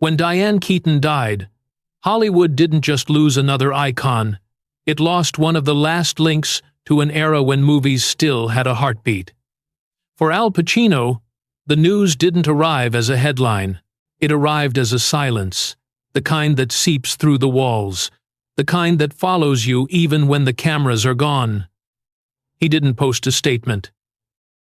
When Diane Keaton died, Hollywood didn't just lose another icon, it lost one of the last links to an era when movies still had a heartbeat. For Al Pacino, the news didn't arrive as a headline. It arrived as a silence, the kind that seeps through the walls, the kind that follows you even when the cameras are gone. He didn't post a statement.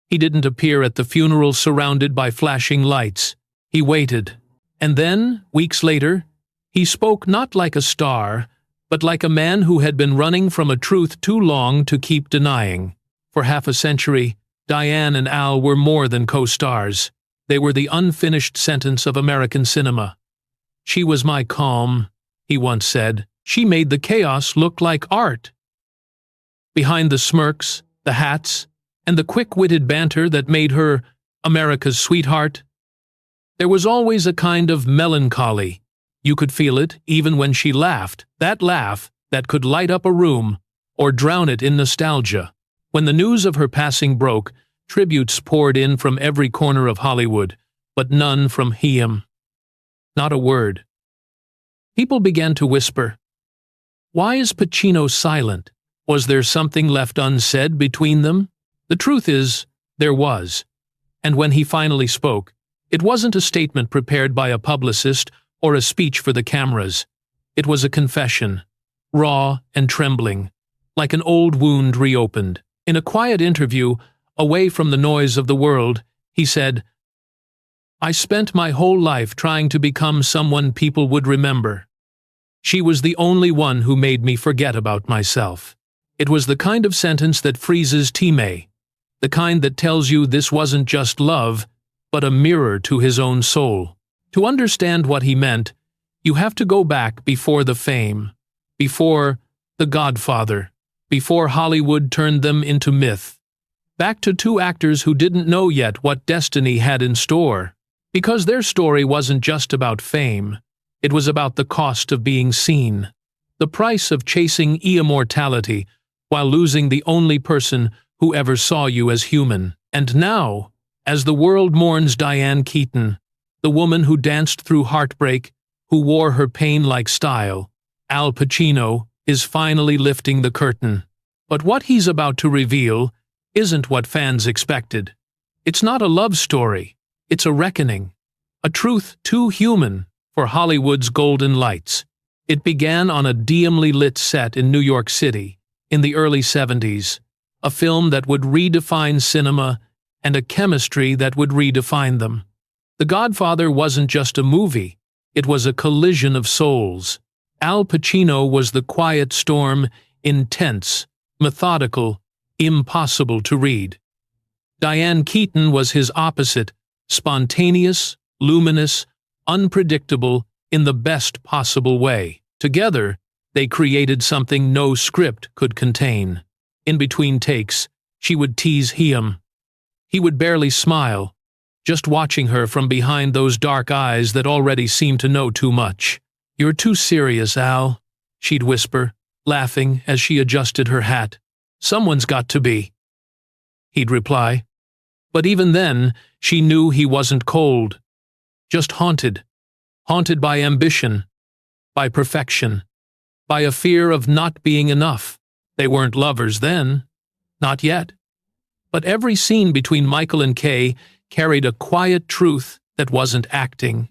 He didn't appear at the funeral surrounded by flashing lights. He waited. And then, weeks later, he spoke not like a star, but like a man who had been running from a truth too long to keep denying. For half a century, Diane and Al were more than co-stars. They were the unfinished sentence of American cinema. "She was my calm," he once said. "She made the chaos look like art." Behind the smirks, the hats, and the quick-witted banter that made her America's sweetheart, there was always a kind of melancholy. You could feel it even when she laughed, that laugh that could light up a room or drown it in nostalgia. When the news of her passing broke, tributes poured in from every corner of Hollywood, but none from him. Not a word. People began to whisper, "Why is Pacino silent? Was there something left unsaid between them?" The truth is, there was. And when he finally spoke, it wasn't a statement prepared by a publicist or a speech for the cameras. It was a confession, raw and trembling, like an old wound reopened. In a quiet interview, away from the noise of the world, he said, "I spent my whole life trying to become someone people would remember. She was the only one who made me forget about myself." It was the kind of sentence that freezes Time, the kind that tells you this wasn't just love, but a mirror to his own soul. To understand what he meant, you have to go back before the fame, before The Godfather, before Hollywood turned them into myth. Back to two actors who didn't know yet what destiny had in store. Because their story wasn't just about fame, it was about the cost of being seen, the price of chasing immortality while losing the only person who ever saw you as human. And now, as the world mourns Diane Keaton, the woman who danced through heartbreak, who wore her pain like style, Al Pacino is finally lifting the curtain. But what he's about to reveal isn't what fans expected. It's not a love story. It's a reckoning, a truth too human for Hollywood's golden lights. It began on a dimly lit set in New York City in the early 70s, a film that would redefine cinema and a chemistry that would redefine them. The Godfather wasn't just a movie, it was a collision of souls. Al Pacino was the quiet storm, intense, methodical, impossible to read. Diane Keaton was his opposite, spontaneous, luminous, unpredictable in the best possible way. Together, they created something no script could contain. In between takes, she would tease him. He would barely smile, just watching her from behind those dark eyes that already seemed to know too much. "You're too serious, Al," she'd whisper, laughing as she adjusted her hat. "Someone's got to be," he'd reply. But even then, she knew he wasn't cold, just haunted. Haunted by ambition, by perfection, by a fear of not being enough. They weren't lovers then, not yet. But every scene between Michael and Kay carried a quiet truth that wasn't acting.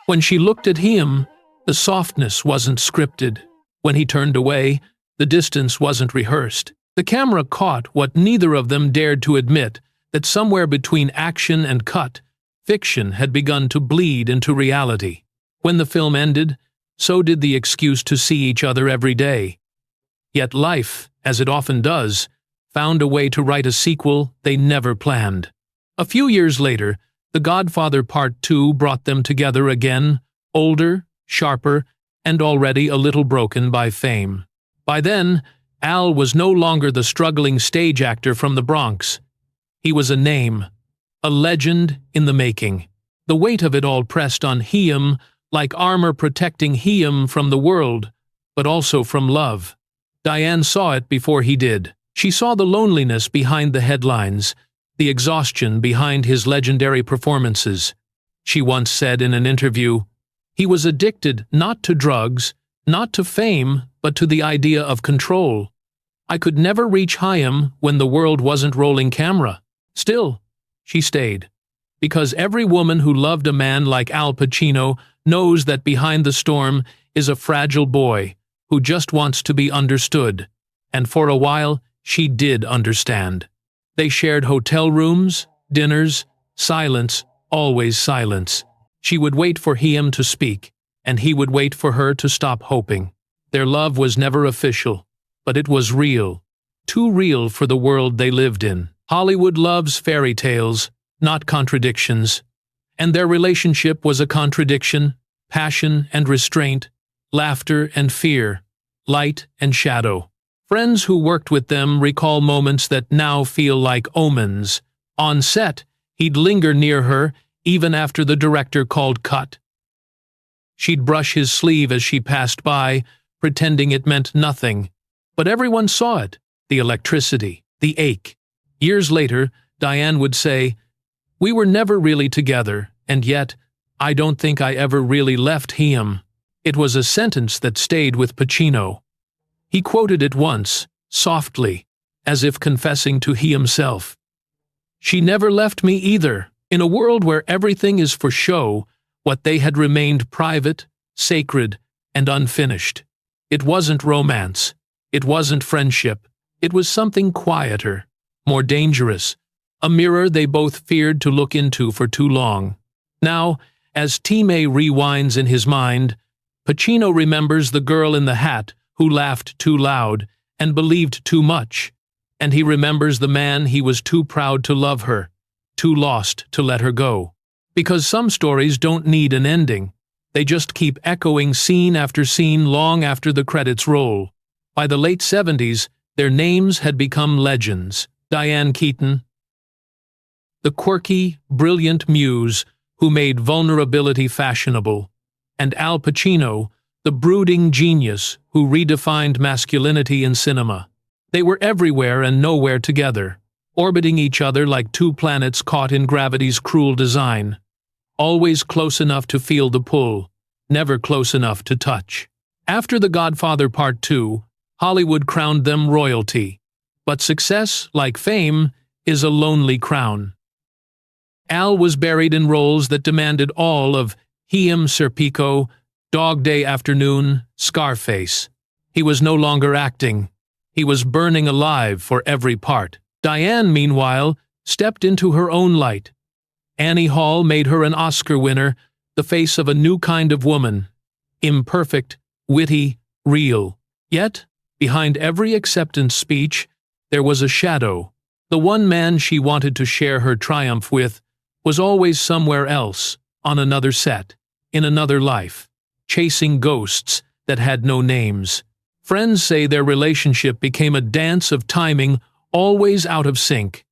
When she looked at him, the softness wasn't scripted. When he turned away, the distance wasn't rehearsed. The camera caught what neither of them dared to admit, that somewhere between action and cut, fiction had begun to bleed into reality. When the film ended, so did the excuse to see each other every day. Yet life, as it often does, found a way to write a sequel they never planned. A few years later, The Godfather Part 2 brought them together again, older, sharper, and already a little broken by fame. By then, Al was no longer the struggling stage actor from the Bronx. He was a name, a legend in the making. The weight of it all pressed on him like armor protecting him from the world, but also from love. Diane saw it before he did. She saw the loneliness behind the headlines, the exhaustion behind his legendary performances. she once said in an interview. He was addicted not to drugs, not to fame, but to the idea of control. I could never reach Chaim when the world wasn't rolling camera. Still, she stayed. Because every woman who loved a man like Al Pacino knows that behind the storm is a fragile boy who just wants to be understood. And for a while, she did understand. They shared hotel rooms, dinners, silence, always silence. She would wait for him to speak, and he would wait for her to stop hoping. Their love was never official, but it was real. Too real for the world they lived in. Hollywood loves fairy tales, not contradictions. And their relationship was a contradiction, passion and restraint, laughter and fear, light and shadow. Friends who worked with them recall moments that now feel like omens. On set, he'd linger near her even after the director called cut. She'd brush his sleeve as she passed by, pretending it meant nothing. But everyone saw it, the electricity, the ache. Years later, Diane would say, "We were never really together, and yet, I don't think I ever really left him." It was a sentence that stayed with Pacino. He quoted it once, softly, as if confessing to he himself. "She never left me either." In a world where everything is for show, what they had remained private, sacred, and unfinished. It wasn't romance. It wasn't friendship. It was something quieter, more dangerous, a mirror they both feared to look into for too long. Now, as Time rewinds in his mind, Pacino remembers the girl in the hat who laughed too loud and believed too much, and he remembers the man he was too proud to love her, too lost to let her go. Because some stories don't need an ending. They just keep echoing scene after scene long after the credits roll. By the late 70s, their names had become legends. Diane Keaton, the quirky, brilliant muse who made vulnerability fashionable, and Al Pacino, the brooding genius who redefined masculinity in cinema. They were everywhere and nowhere together, orbiting each other like two planets caught in gravity's cruel design. Always close enough to feel the pull, never close enough to touch. After The Godfather Part 2, Hollywood crowned them royalty. But success, like fame, is a lonely crown. Al was buried in roles that demanded all of him: Serpico, Dog Day Afternoon, Scarface. He was no longer acting. He was burning alive for every part. Diane, meanwhile, stepped into her own light. Annie Hall made her an Oscar winner, the face of a new kind of woman. Imperfect, witty, real. Yet, behind every acceptance speech, there was a shadow. The one man she wanted to share her triumph with was always somewhere else, on another set, in another life, chasing ghosts that had no names. Friends say their relationship became a dance of timing, always out of sync.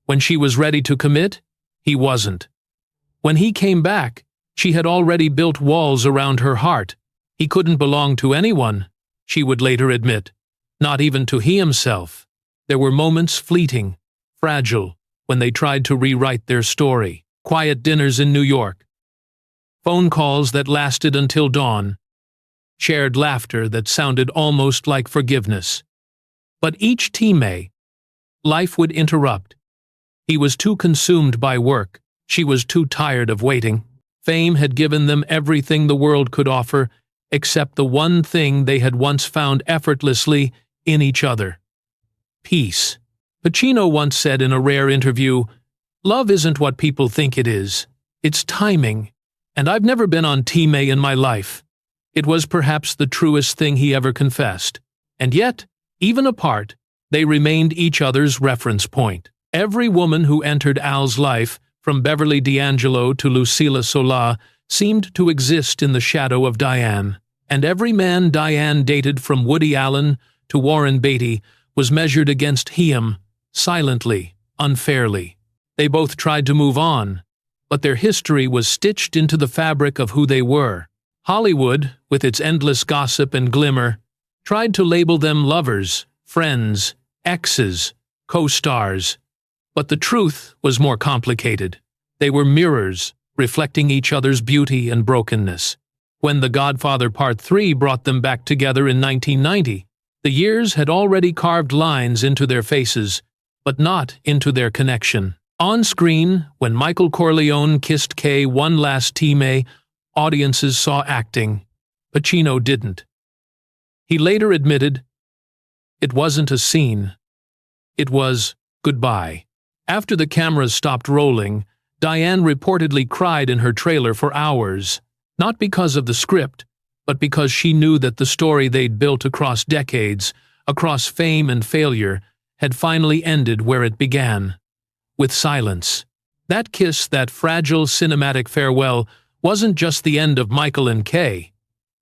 When she was ready to commit, he wasn't. When he came back, she had already built walls around her heart. He couldn't belong to anyone, she would later admit, not even to he himself. There were moments fleeting, fragile, when they tried to rewrite their story. Quiet dinners in New York. Phone calls that lasted until dawn. Shared laughter that sounded almost like forgiveness. But each teammate, life would interrupt. He was too consumed by work. She was too tired of waiting. Fame had given them everything the world could offer, except the one thing they had once found effortlessly in each other: peace. Pacino once said in a rare interview, "Love isn't what people think it is. It's timing. And I've never been on Team A in my life." It was perhaps the truest thing he ever confessed. And yet, even apart, they remained each other's reference point. Every woman who entered Al's life, from Beverly D'Angelo to Lucilla Sola, seemed to exist in the shadow of Diane. And every man Diane dated, from Woody Allen to Warren Beatty, was measured against him, silently, unfairly. They both tried to move on, but their history was stitched into the fabric of who they were. Hollywood, with its endless gossip and glimmer, tried to label them lovers, friends, exes, co-stars. But the truth was more complicated. They were mirrors, reflecting each other's beauty and brokenness. When The Godfather Part 3 brought them back together in 1990, the years had already carved lines into their faces, but not into their connection. On screen, when Michael Corleone kissed Kay one last time, audiences saw acting. Pacino didn't. He later admitted, "It wasn't a scene. It was goodbye." After the cameras stopped rolling, Diane reportedly cried in her trailer for hours, not because of the script, but because she knew that the story they'd built across decades, across fame and failure, had finally ended where it began, with silence. That kiss, that fragile cinematic farewell, wasn't just the end of Michael and Kay.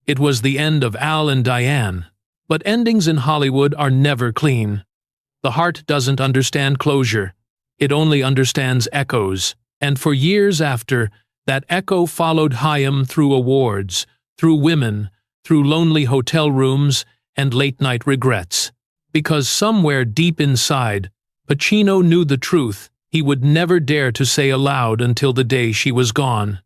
It was the end of Al and Diane. But endings in Hollywood are never clean. The heart doesn't understand closure. It only understands echoes. And for years after, that echo followed Chaim through awards, through women, through lonely hotel rooms, and late-night regrets. Because somewhere deep inside, Pacino knew the truth he would never dare to say aloud until the day she was gone.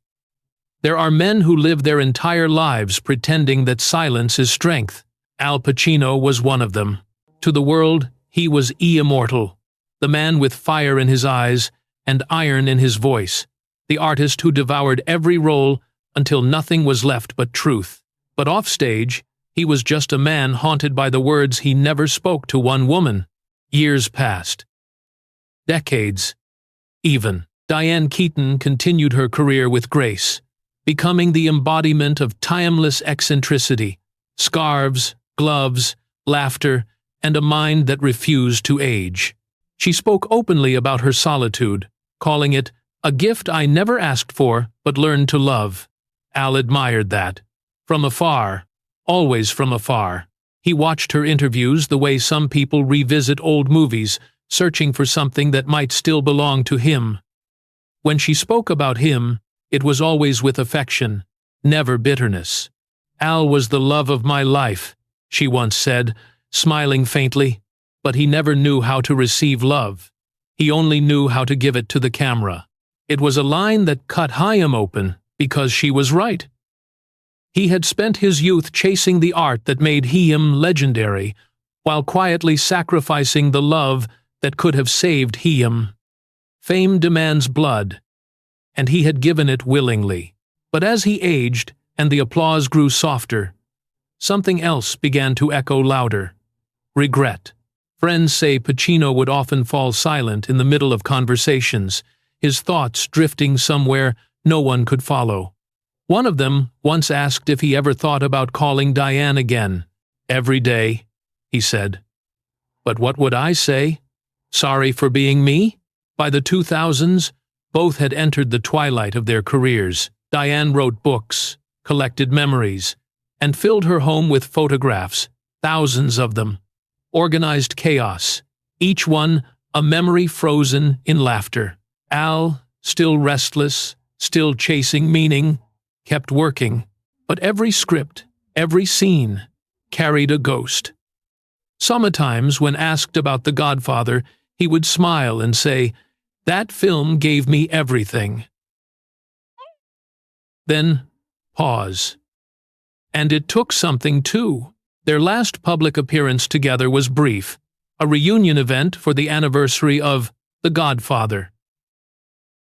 There are men who live their entire lives pretending that silence is strength. Al Pacino was one of them. To the world, he was immortal, the man with fire in his eyes and iron in his voice, the artist who devoured every role until nothing was left but truth. But offstage, he was just a man haunted by the words he never spoke to one woman. Years passed. Decades. Even. Diane Keaton continued her career with grace, becoming the embodiment of timeless eccentricity, scarves, gloves, laughter, and a mind that refused to age. She spoke openly about her solitude, calling it a gift I never asked for but learned to love. Al admired that. From afar, always from afar. He watched her interviews the way some people revisit old movies, searching for something that might still belong to him. When she spoke about him, it was always with affection, never bitterness. "Al was the love of my life," she once said, smiling faintly, but he never knew how to receive love. He only knew how to give it to the camera. It was a line that cut Chaim open, because she was right. He had spent his youth chasing the art that made him legendary, while quietly sacrificing the love that could have saved him. Fame demands blood, and he had given it willingly. But as he aged, and the applause grew softer, something else began to echo louder. Regret. Friends say Pacino would often fall silent in the middle of conversations, his thoughts drifting somewhere no one could follow. One of them once asked if he ever thought about calling Diane again. "Every day," he said. But what would I say? Sorry for being me? By the 2000s, both had entered the twilight of their careers. Diane wrote books, collected memories, and filled her home with photographs, thousands of them. Organized chaos, each one a memory frozen in laughter. Al, still restless, still chasing meaning, kept working, but every script, every scene, carried a ghost. Sometimes, when asked about The Godfather, he would smile and say, "That film gave me everything." Then, pause. And it took something too. Their last public appearance together was brief, a reunion event for the anniversary of The Godfather.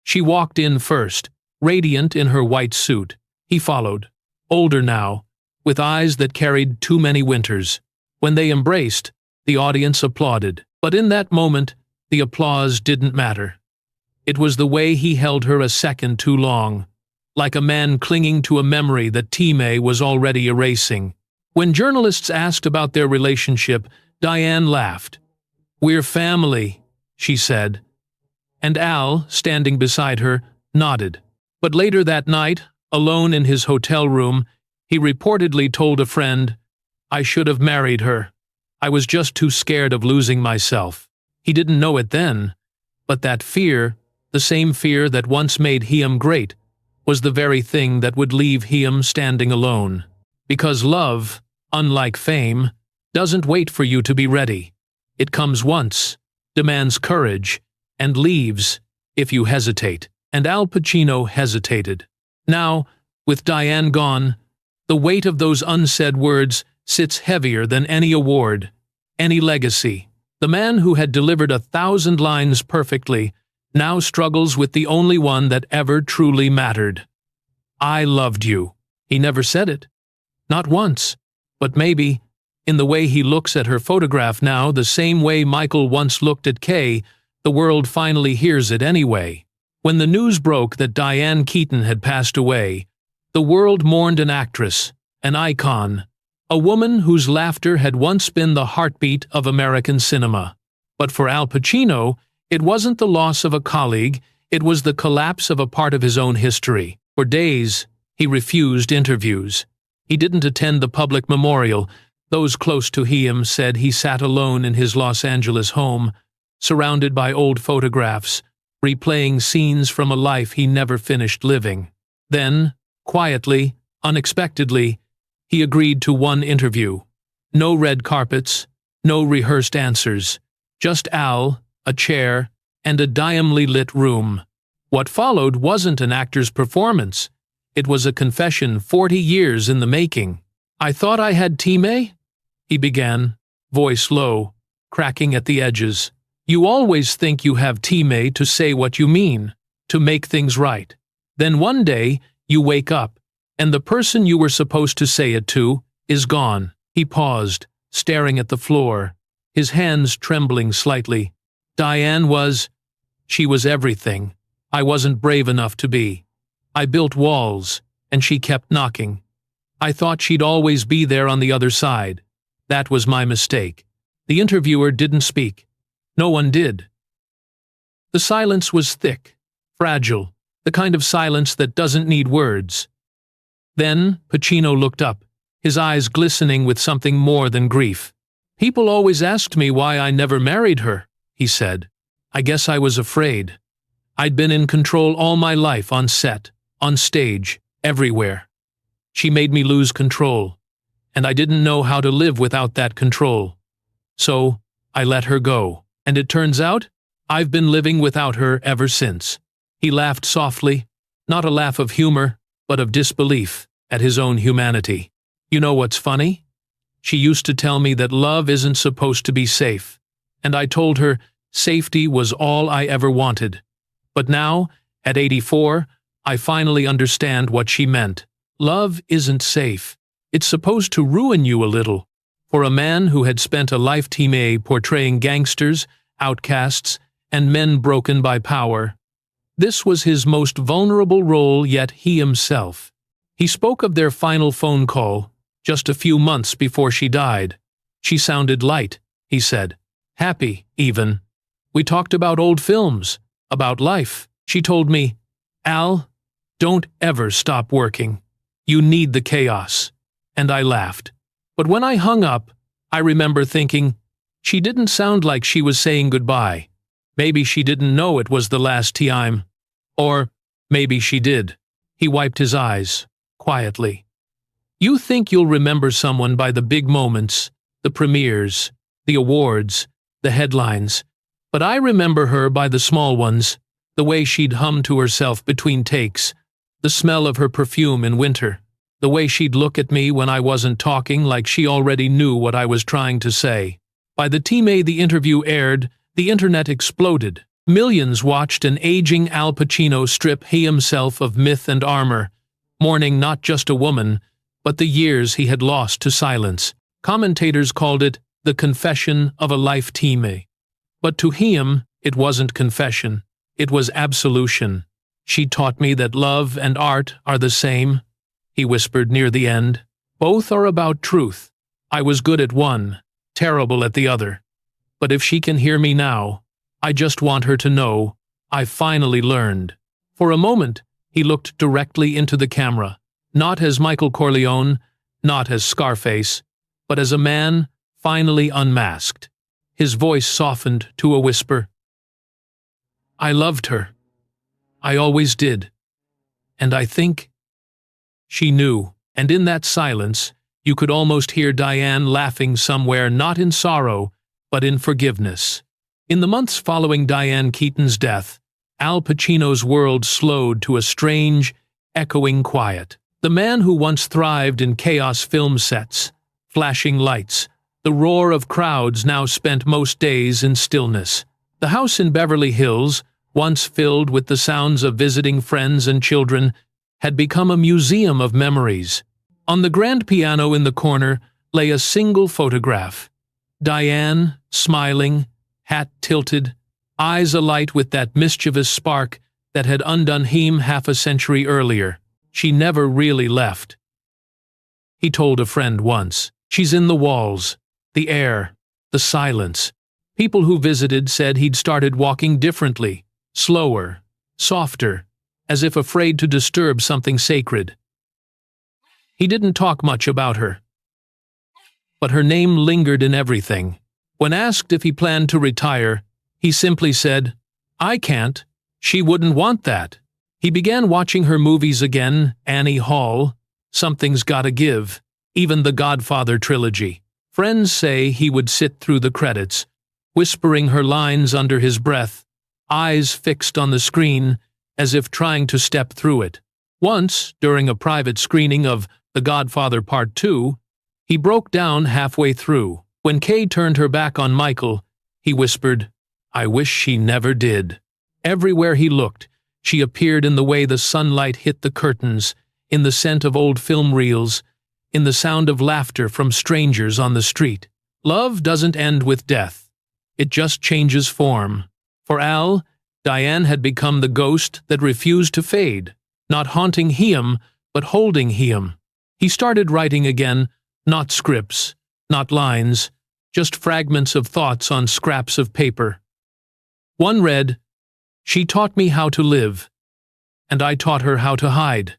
She walked in first, radiant in her white suit. He followed, older now, with eyes that carried too many winters. When they embraced, the audience applauded. But in that moment, the applause didn't matter. It was the way he held her a second too long, like a man clinging to a memory that Time was already erasing. When journalists asked about their relationship, Diane laughed. "We're family," she said. And Al, standing beside her, nodded. But later that night, alone in his hotel room, he reportedly told a friend, "I should have married her. I was just too scared of losing myself." He didn't know it then, but that fear, the same fear that once made him great, was the very thing that would leave him standing alone. Because love, unlike fame, doesn't wait for you to be ready. It comes once, demands courage, and leaves if you hesitate. And Al Pacino hesitated. Now, with Diane gone, the weight of those unsaid words sits heavier than any award, any legacy. The man who had delivered 1,000 lines perfectly now struggles with the only one that ever truly mattered. I loved you. He never said it. Not once. But maybe, in the way he looks at her photograph now, the same way Michael once looked at Kay, the world finally hears it anyway. When the news broke that Diane Keaton had passed away, the world mourned an actress, an icon, a woman whose laughter had once been the heartbeat of American cinema. But for Al Pacino, it wasn't the loss of a colleague, it was the collapse of a part of his own history. For days, he refused interviews. He didn't attend the public memorial. Those close to him said he sat alone in his Los Angeles home, surrounded by old photographs, replaying scenes from a life he never finished living. Then, quietly, unexpectedly, he agreed to one interview. No red carpets, no rehearsed answers. Just Al, a chair, and a dimly lit room. What followed wasn't an actor's performance. It was a confession 40 years in the making. "I thought I had Time?" he began, voice low, cracking at the edges. "You always think you have Time to say what you mean, to make things right. Then one day, you wake up, and the person you were supposed to say it to is gone." He paused, staring at the floor, his hands trembling slightly. She was everything. I wasn't brave enough to be. I built walls, and she kept knocking. I thought she'd always be there on the other side. That was my mistake. The interviewer didn't speak. No one did. The silence was thick, fragile, the kind of silence that doesn't need words. Then Pacino looked up, his eyes glistening with something more than grief. "People always asked me why I never married her," he said. "I guess I was afraid. I'd been in control all my life, on set, on stage, everywhere. She made me lose control, and I didn't know how to live without that control. So, I let her go. And it turns out, I've been living without her ever since." He laughed softly, not a laugh of humor, but of disbelief at his own humanity. "You know what's funny? She used to tell me that love isn't supposed to be safe, and I told her safety was all I ever wanted. But now, at 84, I finally understand what she meant. Love isn't safe. It's supposed to ruin you a little." For a man who had spent a lifetime portraying gangsters, outcasts, and men broken by power, this was his most vulnerable role, yet he himself. He spoke of their final phone call, just a few months before she died. "She sounded light," he said. "Happy, even. We talked about old films, about life. She told me, 'Al, don't ever stop working. You need the chaos.' And I laughed. But when I hung up, I remember thinking, she didn't sound like she was saying goodbye. Maybe she didn't know it was the last time. Or maybe she did." He wiped his eyes, quietly. "You think you'll remember someone by the big moments, the premieres, the awards, the headlines. But I remember her by the small ones, the way she'd hum to herself between takes, the smell of her perfume in winter, the way she'd look at me when I wasn't talking like she already knew what I was trying to say." By the time the interview aired, the internet exploded. Millions watched an aging Al Pacino strip he himself of myth and armor, mourning not just a woman, but the years he had lost to silence. Commentators called it the confession of a lifetime. But to him, it wasn't confession. It was absolution. "She taught me that love and art are the same," he whispered near the end. "Both are about truth. I was good at one, terrible at the other. But if she can hear me now, I just want her to know I finally learned." For a moment, he looked directly into the camera, not as Michael Corleone, not as Scarface, but as a man finally unmasked. His voice softened to a whisper. "I loved her. I always did. And I think..." She knew, and in that silence, you could almost hear Diane laughing somewhere, not in sorrow, but in forgiveness. In the months following Diane Keaton's death, Al Pacino's world slowed to a strange, echoing quiet. The man who once thrived in chaos film sets, flashing lights, the roar of crowds now spent most days in stillness. The house in Beverly Hills, once filled with the sounds of visiting friends and children, had become a museum of memories. On the grand piano in the corner lay a single photograph. Diane, smiling, hat tilted, eyes alight with that mischievous spark that had undone him half a century earlier. She never really left. He told a friend once, "She's in the walls, the air, the silence." People who visited said he'd started walking differently, slower, softer, as if afraid to disturb something sacred. He didn't talk much about her, but her name lingered in everything. When asked if he planned to retire, he simply said, "I can't. She wouldn't want that." He began watching her movies again, Annie Hall, Something's Gotta Give, even the Godfather trilogy. Friends say he would sit through the credits, whispering her lines under his breath, eyes fixed on the screen, as if trying to step through it. Once, during a private screening of The Godfather Part 2, he broke down halfway through. When Kay turned her back on Michael, he whispered, "I wish she never did." Everywhere he looked, she appeared in the way the sunlight hit the curtains, in the scent of old film reels, in the sound of laughter from strangers on the street. Love doesn't end with death. It just changes form. For Al, Diane had become the ghost that refused to fade, not haunting him, but holding him. He started writing again, not scripts, not lines, just fragments of thoughts on scraps of paper. One read, "She taught me how to live, and I taught her how to hide.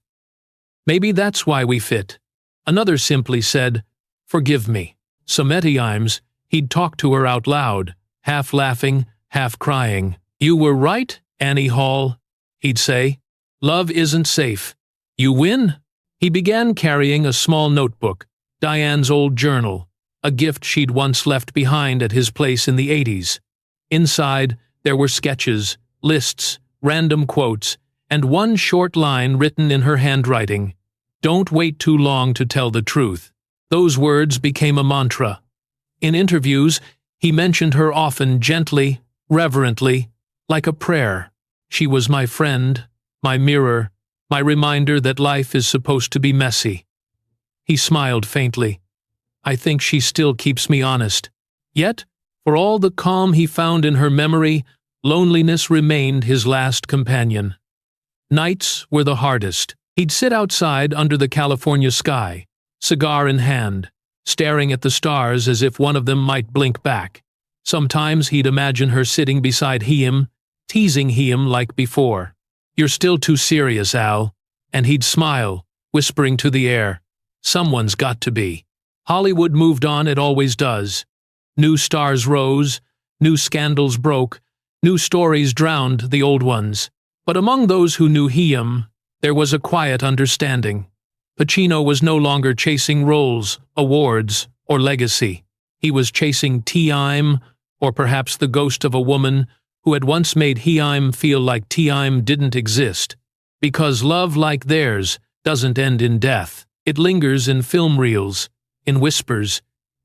Maybe that's why we fit." Another simply said, "Forgive me." So many times, he'd talk to her out loud, half laughing, half crying. "You were right, Annie Hall," he'd say. "Love isn't safe. You win." He began carrying a small notebook, Diane's old journal, a gift she'd once left behind at his place in the 80s. Inside, there were sketches, lists, random quotes, and one short line written in her handwriting. "Don't wait too long to tell the truth." Those words became a mantra. In interviews, he mentioned her often gently, reverently, like a prayer. "She was my friend, my mirror, my reminder that life is supposed to be messy." He smiled faintly. "I think she still keeps me honest." Yet, for all the calm he found in her memory, loneliness remained his last companion. Nights were the hardest. He'd sit outside under the California sky, cigar in hand, staring at the stars as if one of them might blink back. Sometimes he'd imagine her sitting beside him, teasing him like before. "You're still too serious, Al." And he'd smile, whispering to the air, "Someone's got to be." Hollywood moved on, it always does. New stars rose, new scandals broke, new stories drowned the old ones. But among those who knew him, there was a quiet understanding. Pacino was no longer chasing roles, awards, or legacy. He was chasing time, or perhaps the ghost of a woman who had once made him feel like time didn't exist. Because love like theirs doesn't end in death. It lingers in film reels, in whispers,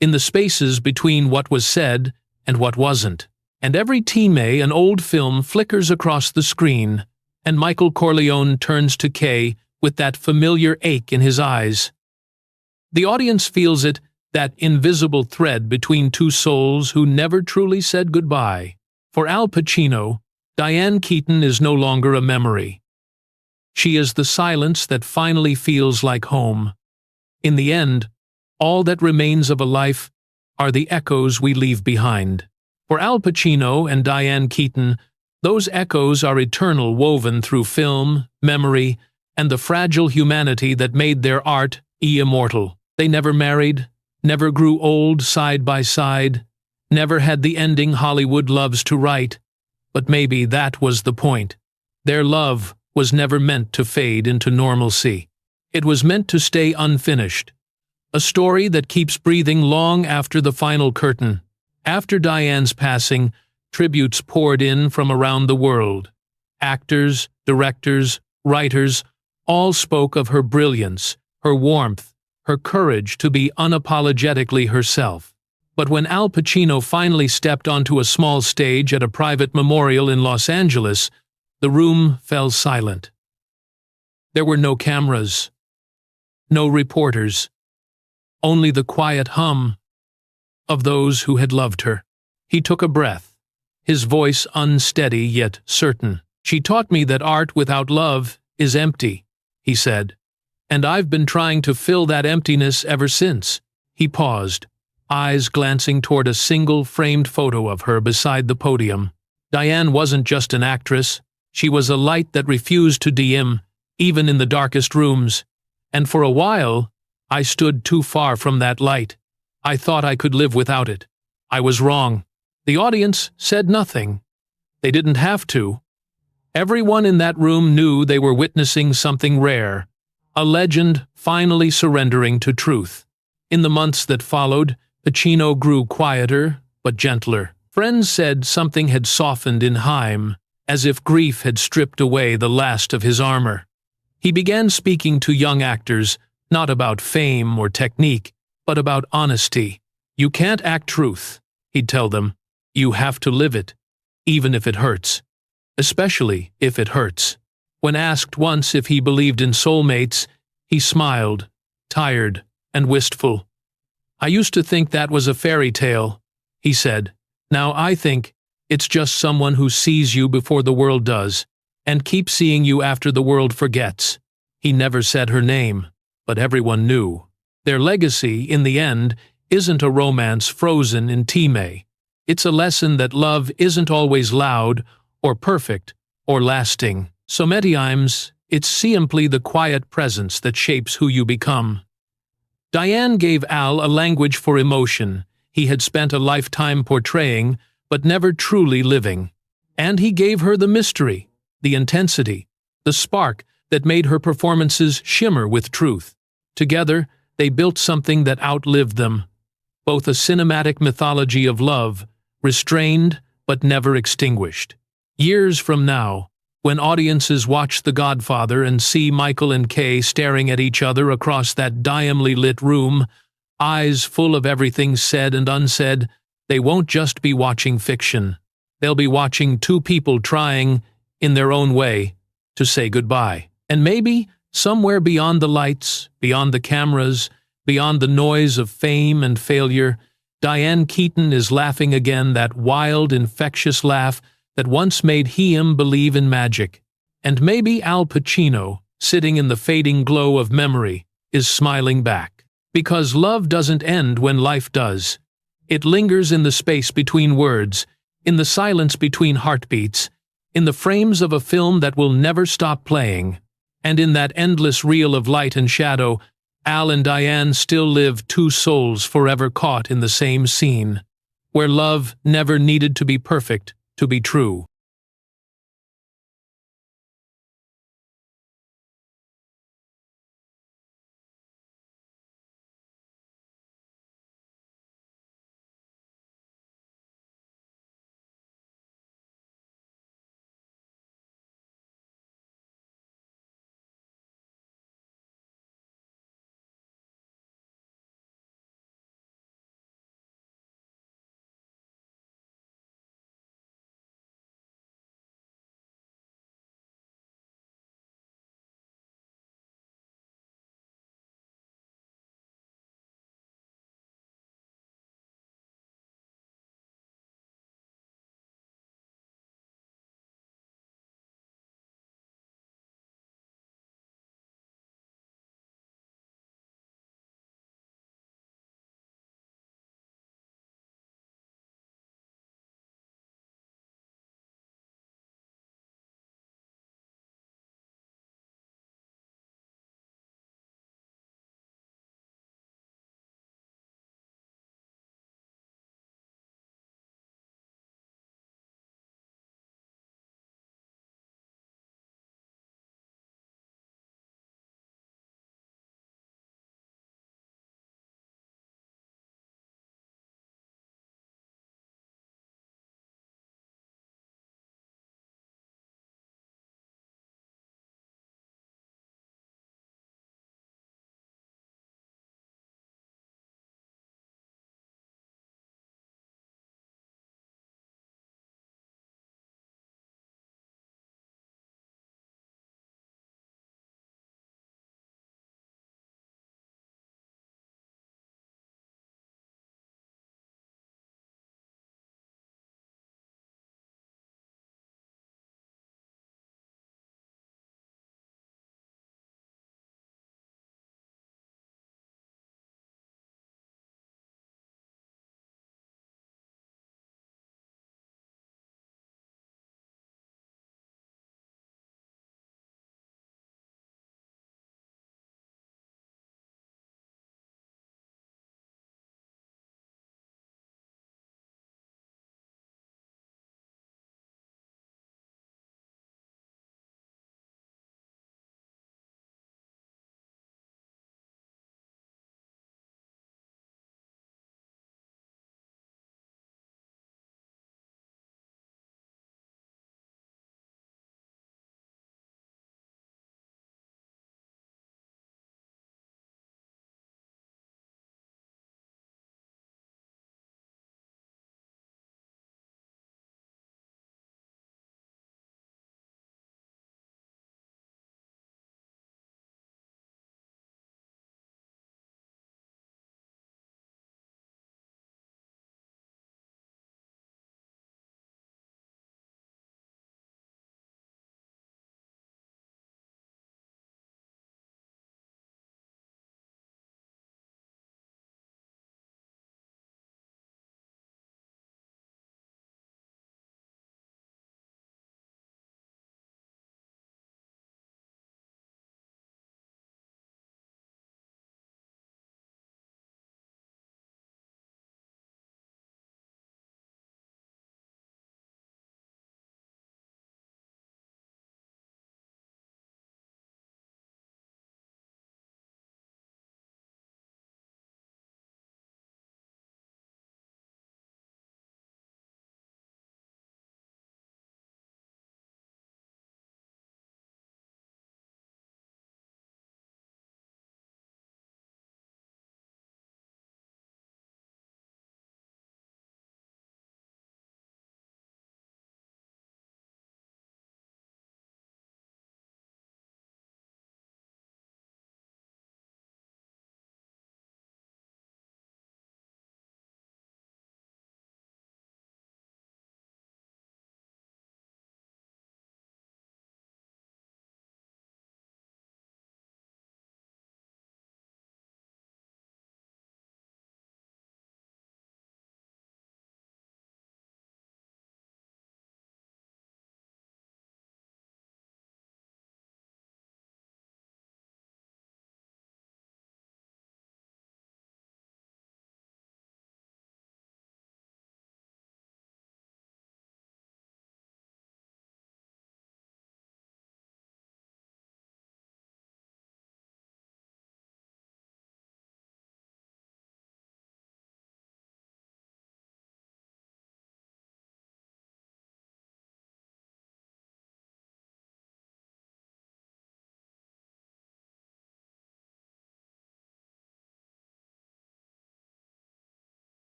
in the spaces between what was said and what wasn't. And every time an old film flickers across the screen, and Michael Corleone turns to Kay with that familiar ache in his eyes, the audience feels it, that invisible thread between two souls who never truly said goodbye. For Al Pacino, Diane Keaton is no longer a memory. She is the silence that finally feels like home. In the end, all that remains of a life are the echoes we leave behind. For Al Pacino and Diane Keaton, those echoes are eternal, woven through film, memory, and the fragile humanity that made their art immortal. They never married, never grew old side by side, never had the ending Hollywood loves to write, but maybe that was the point. Their love was never meant to fade into normalcy. It was meant to stay unfinished. A story that keeps breathing long after the final curtain. After Diane's passing, tributes poured in from around the world. Actors, directors, writers, all spoke of her brilliance, her warmth, her courage to be unapologetically herself. But when Al Pacino finally stepped onto a small stage at a private memorial in Los Angeles, the room fell silent. There were no cameras, no reporters, only the quiet hum of those who had loved her. He took a breath, his voice unsteady yet certain. "She taught me that art without love is empty," he said, "and I've been trying to fill that emptiness ever since." He paused, eyes glancing toward a single framed photo of her beside the podium. Diane wasn't just an actress, she was a light that refused to dim, even in the darkest rooms. And for a while, I stood too far from that light. I thought I could live without it. I was wrong. The audience said nothing. They didn't have to. Everyone in that room knew they were witnessing something rare, a legend finally surrendering to truth. In the months that followed, Pacino grew quieter but gentler. Friends said something had softened in him, as if grief had stripped away the last of his armor. He began speaking to young actors, not about fame or technique, but about honesty. "You can't act truth," he'd tell them. "You have to live it, even if it hurts. Especially if it hurts." When asked once if he believed in soulmates, he smiled, tired and wistful. "I used to think that was a fairy tale," he said. "Now I think it's just someone who sees you before the world does, and keeps seeing you after the world forgets." He never said her name, but everyone knew. Their legacy, in the end, isn't a romance frozen in Time. It's a lesson that love isn't always loud, or perfect, or lasting. So many times, it's simply the quiet presence that shapes who you become. Diane gave Al a language for emotion he had spent a lifetime portraying, but never truly living. And he gave her the mystery, the intensity, the spark that made her performances shimmer with truth. Together, they built something that outlived them, both a cinematic mythology of love, restrained but never extinguished. Years from now, when audiences watch The Godfather and see Michael and Kay staring at each other across that dimly lit room, eyes full of everything said and unsaid, they won't just be watching fiction. They'll be watching two people trying, in their own way, to say goodbye. And maybe, somewhere beyond the lights, beyond the cameras, beyond the noise of fame and failure, Diane Keaton is laughing again, that wild, infectious laugh that once made him believe in magic. And maybe Al Pacino, sitting in the fading glow of memory, is smiling back. Because love doesn't end when life does. It lingers in the space between words, in the silence between heartbeats, in the frames of a film that will never stop playing. And in that endless reel of light and shadow, Al and Diane still live, two souls forever caught in the same scene, where love never needed to be perfect to be true.